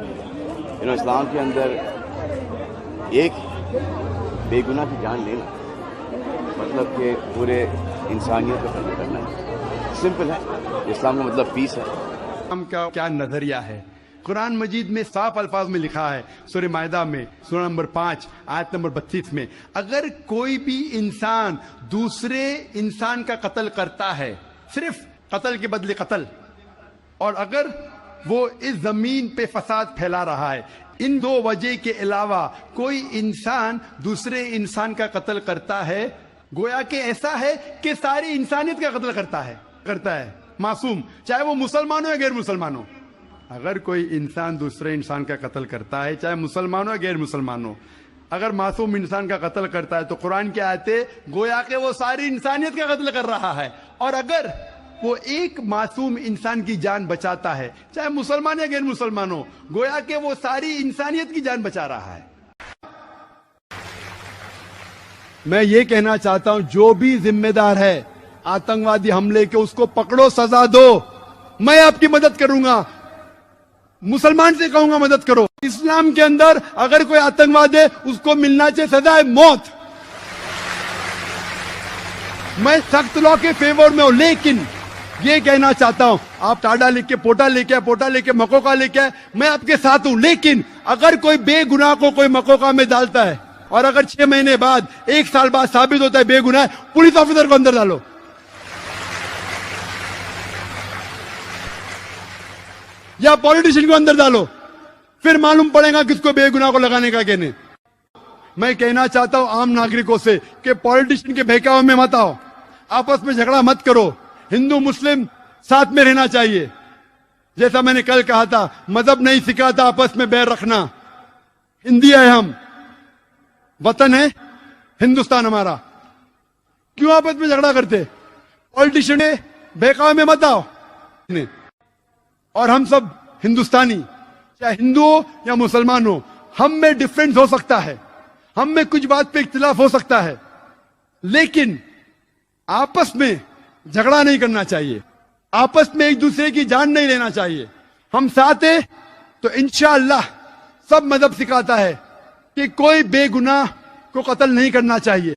اسلام کے اندر ایک بے گناہ کی جان لینا مطلب کہ پورے انسانیت کو قتل کرنا ہے. سمپل ہے. اسلام کا مطلب پیس ہے. اسلام کا کیا نظریہ ہے؟ قرآن مجید میں صاف الفاظ میں لکھا ہے، سورہ مائدہ میں سورہ نمبر 5 آیت نمبر 32 میں، اگر کوئی بھی انسان دوسرے انسان کا قتل کرتا ہے، صرف قتل کے بدلے قتل، اور اگر وہ اس زمین پہ فساد پھیلا رہا ہے، ان دو وجہ کے علاوہ کوئی انسان دوسرے انسان کا قتل کرتا ہے، گویا کہ ایسا ہے کہ ساری انسانیت کا قتل کرتا ہے معصوم، چاہے وہ مسلمان ہو یا غیر مسلمان ہو. اگر کوئی انسان دوسرے انسان کا قتل کرتا ہے، چاہے مسلمان ہو یا غیر مسلمان ہو، اگر معصوم انسان کا قتل کرتا ہے تو قرآن کی آیتیں گویا کہ وہ ساری انسانیت کا قتل کر رہا ہے. اور اگر وہ ایک معصوم انسان کی جان بچاتا ہے، چاہے مسلمان یا غیر مسلمان ہو، گویا کہ وہ ساری انسانیت کی جان بچا رہا ہے. میں یہ کہنا چاہتا ہوں، جو بھی ذمہ دار ہے آتنکوادی حملے کے، اس کو پکڑو، سزا دو. میں آپ کی مدد کروں گا، مسلمان سے کہوں گا مدد کرو. اسلام کے اندر اگر کوئی آتنکواد ہے، اس کو ملنا چاہیے سزا ہے موت. میں سخت لا کے فیور میں ہوں، لیکن یہ کہنا چاہتا ہوں، آپ ٹاڈا لکھ کے پوٹا لے کے، پوٹا لے کے مکوکا لے کے، میں آپ کے ساتھ ہوں. لیکن اگر کوئی بے گناہ کو کوئی مکوکا میں ڈالتا ہے، اور اگر 6 مہینے بعد، 1 سال بعد ثابت ہوتا ہے بے گناہ ہے، پولیس آفیسر کو اندر ڈالو. یا پولیٹیشین کو اندر ڈالو، پھر معلوم پڑے گا کس کو بے گناہ کو لگانے کا کہنے. میں کہنا چاہتا ہوں عام ناگرکوں سے کہ پولیٹیشین کے بہکاوے میں مت آؤ، آپس میں جھگڑا مت کرو. ہندو مسلم ساتھ میں رہنا چاہیے. جیسا میں نے کل کہا تھا، مذہب نہیں سکھاتا آپس میں بیر رکھنا. ہندی ہے ہم، وطن ہے ہندوستان ہمارا، کیوں آپس میں جھگڑا کرتے؟ پولیٹیشین کے بہکاوے میں مت آؤ. اور ہم سب ہندوستانی، چاہے ہندو ہو یا مسلمان ہو، ہم میں ڈفرینس ہو سکتا ہے، ہم میں کچھ بات پہ اختلاف ہو سکتا ہے، لیکن آپس میں جھگڑا نہیں کرنا چاہیے، آپس میں ایک دوسرے کی جان نہیں لینا چاہیے. ہم ساتھ ہیں تو انشاءاللہ سب مذہب سکھاتا ہے کہ کوئی بے گناہ کو قتل نہیں کرنا چاہیے.